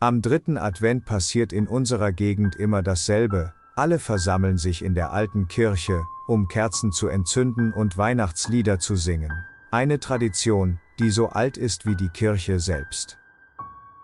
Am dritten Advent passiert in unserer Gegend immer dasselbe. Alle versammeln sich in der alten Kirche, um Kerzen zu entzünden und Weihnachtslieder zu singen. Eine Tradition, die so alt ist wie die Kirche selbst.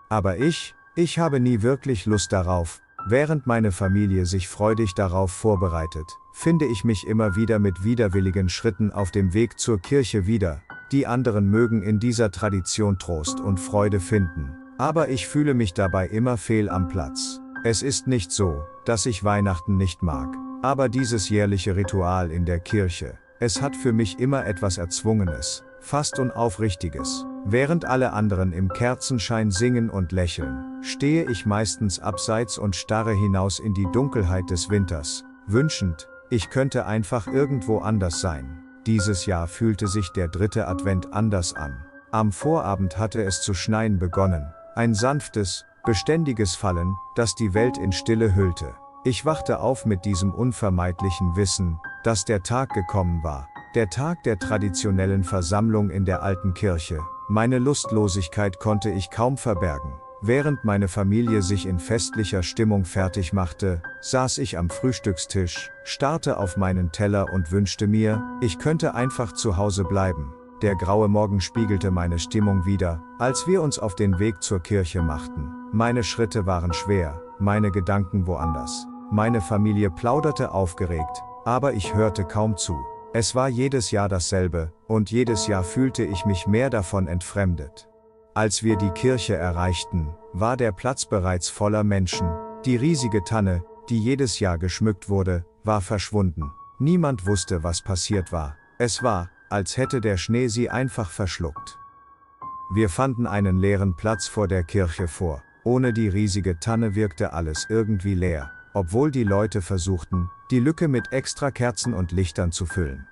Aber ich habe nie wirklich Lust darauf. Während meine Familie sich freudig darauf vorbereitet, finde ich mich immer wieder mit widerwilligen Schritten auf dem Weg zur Kirche wieder. Die anderen mögen in dieser Tradition Trost und Freude finden, aber ich fühle mich dabei immer fehl am Platz. Es ist nicht so, dass ich Weihnachten nicht mag, aber dieses jährliche Ritual in der Kirche, es hat für mich immer etwas Erzwungenes, fast Unaufrichtiges. Während alle anderen im Kerzenschein singen und lächeln, stehe ich meistens abseits und starre hinaus in die Dunkelheit des Winters, wünschend, ich könnte einfach irgendwo anders sein. Dieses Jahr fühlte sich der dritte Advent anders an. Am Vorabend hatte es zu schneien begonnen, ein sanftes, beständiges Fallen, das die Welt in Stille hüllte. Ich wachte auf mit diesem unvermeidlichen Wissen, dass der Tag gekommen war, der Tag der traditionellen Versammlung in der alten Kirche. Meine Lustlosigkeit konnte ich kaum verbergen. Während meine Familie sich in festlicher Stimmung fertig machte, saß ich am Frühstückstisch, starrte auf meinen Teller und wünschte mir, ich könnte einfach zu Hause bleiben. Der graue Morgen spiegelte meine Stimmung wider, als wir uns auf den Weg zur Kirche machten. Meine Schritte waren schwer, meine Gedanken woanders. Meine Familie plauderte aufgeregt, aber ich hörte kaum zu. Es war jedes Jahr dasselbe, und jedes Jahr fühlte ich mich mehr davon entfremdet. Als wir die Kirche erreichten, war der Platz bereits voller Menschen. Die riesige Tanne, die jedes Jahr geschmückt wurde, war verschwunden. Niemand wusste, was passiert war. Es war, als hätte der Schnee sie einfach verschluckt. Wir fanden einen leeren Platz vor der Kirche vor. Ohne die riesige Tanne wirkte alles irgendwie leer, obwohl die Leute versuchten, die Lücke mit extra Kerzen und Lichtern zu füllen.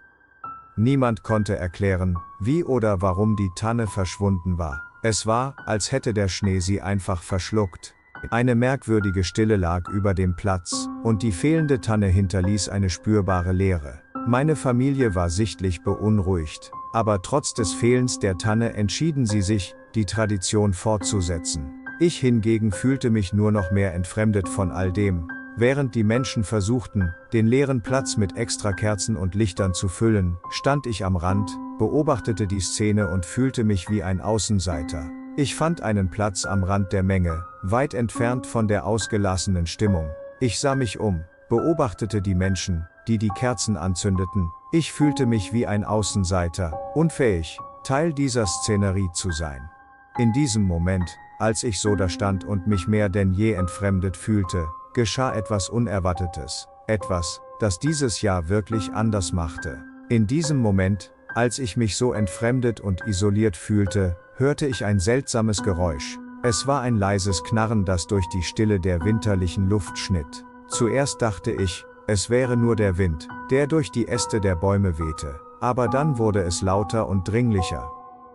Niemand konnte erklären, wie oder warum die Tanne verschwunden war. Es war, als hätte der Schnee sie einfach verschluckt. Eine merkwürdige Stille lag über dem Platz, und die fehlende Tanne hinterließ eine spürbare Leere. Meine Familie war sichtlich beunruhigt, aber trotz des Fehlens der Tanne entschieden sie sich, die Tradition fortzusetzen. Ich hingegen fühlte mich nur noch mehr entfremdet von all dem. Während die Menschen versuchten, den leeren Platz mit extra Kerzen und Lichtern zu füllen, stand ich am Rand, beobachtete die Szene und fühlte mich wie ein Außenseiter. Ich fand einen Platz am Rand der Menge, weit entfernt von der ausgelassenen Stimmung. Ich sah mich um, beobachtete die Menschen, die die Kerzen anzündeten. Ich fühlte mich wie ein Außenseiter, unfähig, Teil dieser Szenerie zu sein. In diesem Moment, als ich so da stand und mich mehr denn je entfremdet fühlte, geschah etwas Unerwartetes, etwas, das dieses Jahr wirklich anders machte. In diesem Moment, als ich mich so entfremdet und isoliert fühlte, hörte ich ein seltsames Geräusch. Es war ein leises Knarren, das durch die Stille der winterlichen Luft schnitt. Zuerst dachte ich, es wäre nur der Wind, der durch die Äste der Bäume wehte, aber dann wurde es lauter und dringlicher.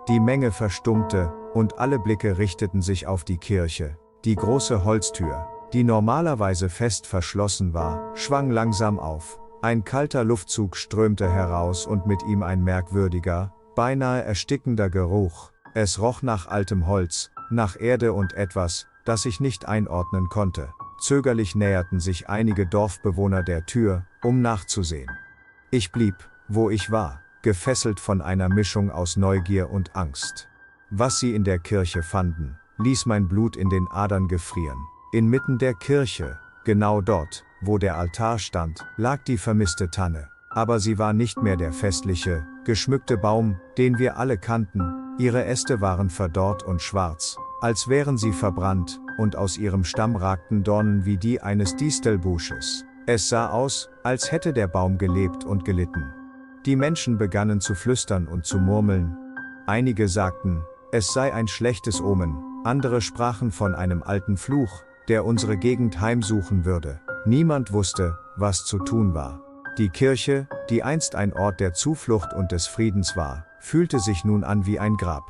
Die Menge verstummte, und alle Blicke richteten sich auf die Kirche. Die große Holztür, die normalerweise fest verschlossen war, schwang langsam auf. Ein kalter Luftzug strömte heraus und mit ihm ein merkwürdiger, beinahe erstickender Geruch. Es roch nach altem Holz, nach Erde und etwas, das ich nicht einordnen konnte. Zögerlich näherten sich einige Dorfbewohner der Tür, um nachzusehen. Ich blieb, wo ich war, gefesselt von einer Mischung aus Neugier und Angst. Was sie in der Kirche fanden, ließ mein Blut in den Adern gefrieren. Inmitten der Kirche, genau dort, wo der Altar stand, lag die vermisste Tanne. Aber sie war nicht mehr der festliche, geschmückte Baum, den wir alle kannten. Ihre Äste waren verdorrt und schwarz, als wären sie verbrannt, und aus ihrem Stamm ragten Dornen wie die eines Distelbusches. Es sah aus, als hätte der Baum gelebt und gelitten. Die Menschen begannen zu flüstern und zu murmeln. Einige sagten, es sei ein schlechtes Omen, andere sprachen von einem alten Fluch, der unsere Gegend heimsuchen würde. Niemand wusste, was zu tun war. Die Kirche, die einst ein Ort der Zuflucht und des Friedens war, fühlte sich nun an wie ein Grab.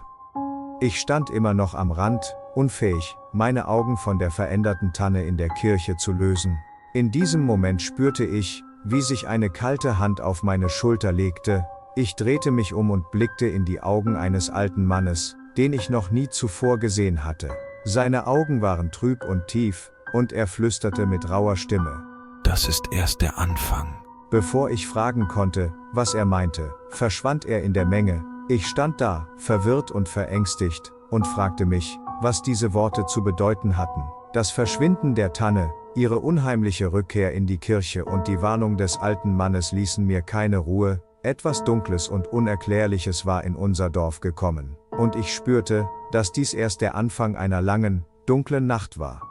Ich stand immer noch am Rand, unfähig, meine Augen von der veränderten Tanne in der Kirche zu lösen. In diesem Moment spürte ich, wie sich eine kalte Hand auf meine Schulter legte. Ich drehte mich um und blickte in die Augen eines alten Mannes, den ich noch nie zuvor gesehen hatte. Seine Augen waren trüb und tief, und er flüsterte mit rauer Stimme. Das ist erst der Anfang. Bevor ich fragen konnte, was er meinte, verschwand er in der Menge. Ich stand da, verwirrt und verängstigt, und fragte mich, was diese Worte zu bedeuten hatten. Das Verschwinden der Tanne, ihre unheimliche Rückkehr in die Kirche und die Warnung des alten Mannes ließen mir keine Ruhe. Etwas Dunkles und Unerklärliches war in unser Dorf gekommen, und ich spürte, dass dies erst der Anfang einer langen, dunklen Nacht war.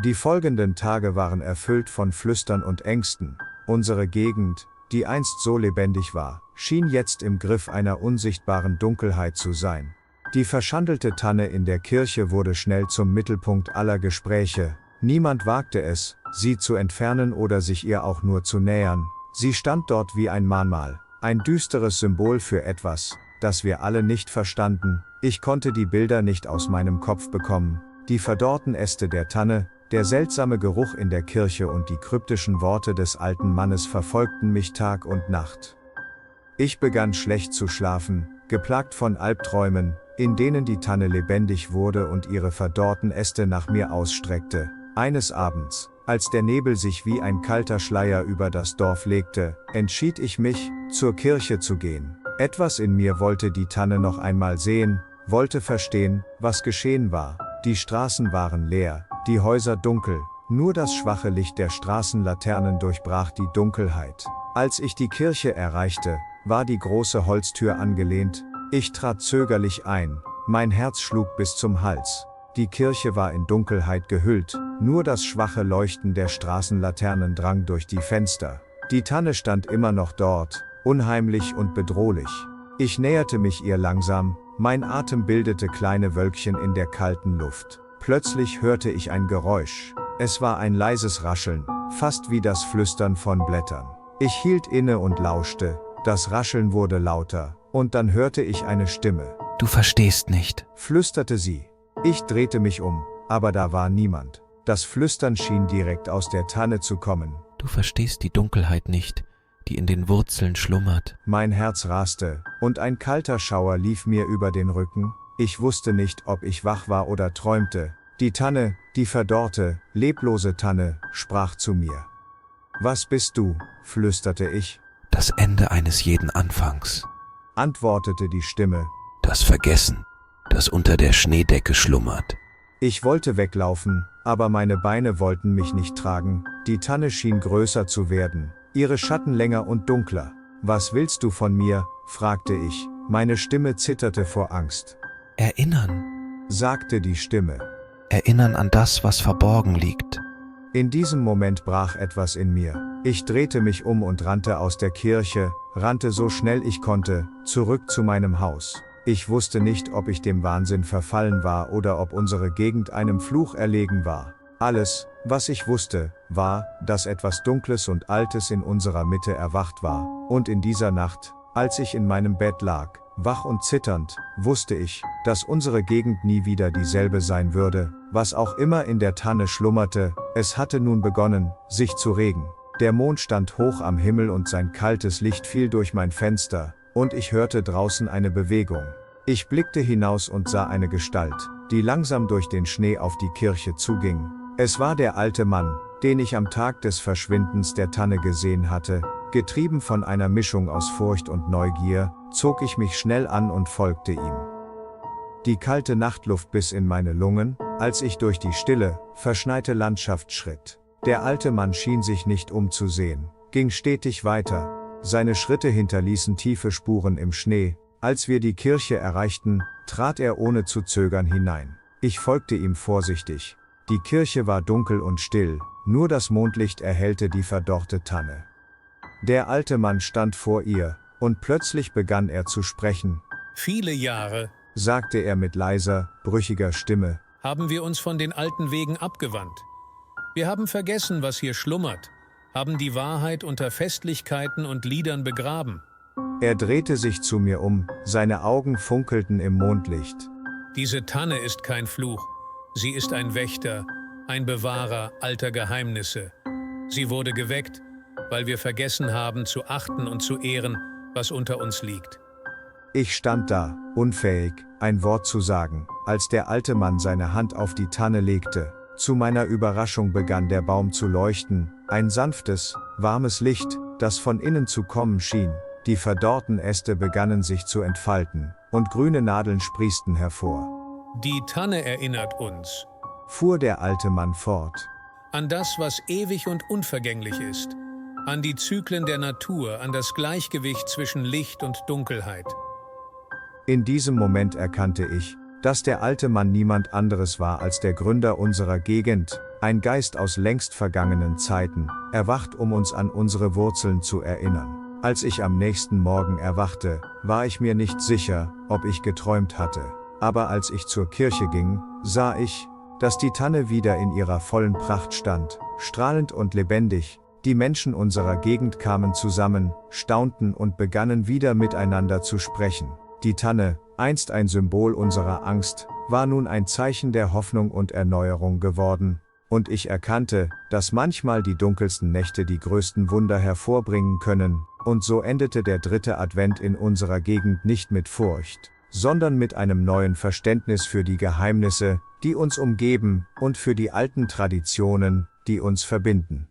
Die folgenden Tage waren erfüllt von Flüstern und Ängsten. Unsere Gegend, die einst so lebendig war, schien jetzt im Griff einer unsichtbaren Dunkelheit zu sein. Die verschandelte Tanne in der Kirche wurde schnell zum Mittelpunkt aller Gespräche. Niemand wagte es, sie zu entfernen oder sich ihr auch nur zu nähern. Sie stand dort wie ein Mahnmal, ein düsteres Symbol für etwas, das wir alle nicht verstanden. Ich konnte die Bilder nicht aus meinem Kopf bekommen. Die verdorrten Äste der Tanne, der seltsame Geruch in der Kirche und die kryptischen Worte des alten Mannes verfolgten mich Tag und Nacht. Ich begann schlecht zu schlafen, geplagt von Albträumen, in denen die Tanne lebendig wurde und ihre verdorrten Äste nach mir ausstreckte. Eines Abends, als der Nebel sich wie ein kalter Schleier über das Dorf legte, entschied ich mich, zur Kirche zu gehen. Etwas in mir wollte die Tanne noch einmal sehen, wollte verstehen, was geschehen war. Die Straßen waren leer, die Häuser dunkel, nur das schwache Licht der Straßenlaternen durchbrach die Dunkelheit. Als ich die Kirche erreichte, war die große Holztür angelehnt. Ich trat zögerlich ein, mein Herz schlug bis zum Hals. Die Kirche war in Dunkelheit gehüllt, nur das schwache Leuchten der Straßenlaternen drang durch die Fenster. Die Tanne stand immer noch dort, unheimlich und bedrohlich. Ich näherte mich ihr langsam, mein Atem bildete kleine Wölkchen in der kalten Luft. Plötzlich hörte ich ein Geräusch. Es war ein leises Rascheln, fast wie das Flüstern von Blättern. Ich hielt inne und lauschte, das Rascheln wurde lauter, und dann hörte ich eine Stimme. Du verstehst nicht, Flüsterte sie. Ich drehte mich um, aber da war niemand. Das Flüstern schien direkt aus der Tanne zu kommen. Du verstehst die Dunkelheit nicht, die in den Wurzeln schlummert. Mein Herz raste, und ein kalter Schauer lief mir über den Rücken. Ich wusste nicht, ob ich wach war oder träumte. Die Tanne, die verdorrte, leblose Tanne, sprach zu mir. Was bist du? Flüsterte ich. Das Ende eines jeden Anfangs. Antwortete die Stimme. Das Vergessen, das unter der Schneedecke schlummert. Ich wollte weglaufen, aber meine Beine wollten mich nicht tragen. Die Tanne schien größer zu werden, ihre Schatten länger und dunkler. Was willst du von mir? Fragte ich. Meine Stimme zitterte vor Angst. Erinnern, Sagte die Stimme. erinnern an das, was verborgen liegt. In diesem Moment brach etwas in mir. Ich drehte mich um und rannte aus der Kirche, rannte so schnell ich konnte, zurück zu meinem Haus. Ich wusste nicht, ob ich dem Wahnsinn verfallen war oder ob unsere Gegend einem Fluch erlegen war. Alles, was ich wusste, war, dass etwas Dunkles und Altes in unserer Mitte erwacht war. Und in dieser Nacht, als ich in meinem Bett lag, wach und zitternd, wusste ich, dass unsere Gegend nie wieder dieselbe sein würde. Was auch immer in der Tanne schlummerte, es hatte nun begonnen, sich zu regen. Der Mond stand hoch am Himmel und sein kaltes Licht fiel durch mein Fenster, und ich hörte draußen eine Bewegung. Ich blickte hinaus und sah eine Gestalt, die langsam durch den Schnee auf die Kirche zuging. Es war der alte Mann, den ich am Tag des Verschwindens der Tanne gesehen hatte. Getrieben von einer Mischung aus Furcht und Neugier, zog ich mich schnell an und folgte ihm. Die kalte Nachtluft biss in meine Lungen, als ich durch die stille, verschneite Landschaft schritt. Der alte Mann schien sich nicht umzusehen, ging stetig weiter. Seine Schritte hinterließen tiefe Spuren im Schnee. Als wir die Kirche erreichten, trat er ohne zu zögern hinein. Ich folgte ihm vorsichtig. Die Kirche war dunkel und still, nur das Mondlicht erhellte die verdorrte Tanne. Der alte Mann stand vor ihr, und plötzlich begann er zu sprechen. Viele Jahre, Sagte er mit leiser, brüchiger Stimme. haben wir uns von den alten Wegen abgewandt. Wir haben vergessen, was hier schlummert, haben die Wahrheit unter Festlichkeiten und Liedern begraben. Er drehte sich zu mir um, seine Augen funkelten im Mondlicht. Diese Tanne ist kein Fluch, sie ist ein Wächter, ein Bewahrer alter Geheimnisse. Sie wurde geweckt, weil wir vergessen haben zu achten und zu ehren, was unter uns liegt. Ich stand da, unfähig, ein Wort zu sagen, als der alte Mann seine Hand auf die Tanne legte. Zu meiner Überraschung begann der Baum zu leuchten, ein sanftes, warmes Licht, das von innen zu kommen schien. Die verdorrten Äste begannen sich zu entfalten, und grüne Nadeln sprießten hervor. Die Tanne erinnert uns Fuhr der alte Mann fort. an das, was ewig und unvergänglich ist, an die Zyklen der Natur, an das Gleichgewicht zwischen Licht und Dunkelheit. In diesem Moment erkannte ich, dass der alte Mann niemand anderes war als der Gründer unserer Gegend, ein Geist aus längst vergangenen Zeiten, erwacht, um uns an unsere Wurzeln zu erinnern. Als ich am nächsten Morgen erwachte, war ich mir nicht sicher, ob ich geträumt hatte. Aber als ich zur Kirche ging, sah ich, dass die Tanne wieder in ihrer vollen Pracht stand, strahlend und lebendig. Die Menschen unserer Gegend kamen zusammen, staunten und begannen wieder miteinander zu sprechen. Die Tanne, einst ein Symbol unserer Angst, war nun ein Zeichen der Hoffnung und Erneuerung geworden. Und ich erkannte, dass manchmal die dunkelsten Nächte die größten Wunder hervorbringen können. Und so endete der 3. Advent in unserer Gegend nicht mit Furcht, sondern mit einem neuen Verständnis für die Geheimnisse, die uns umgeben, und für die alten Traditionen, die uns verbinden.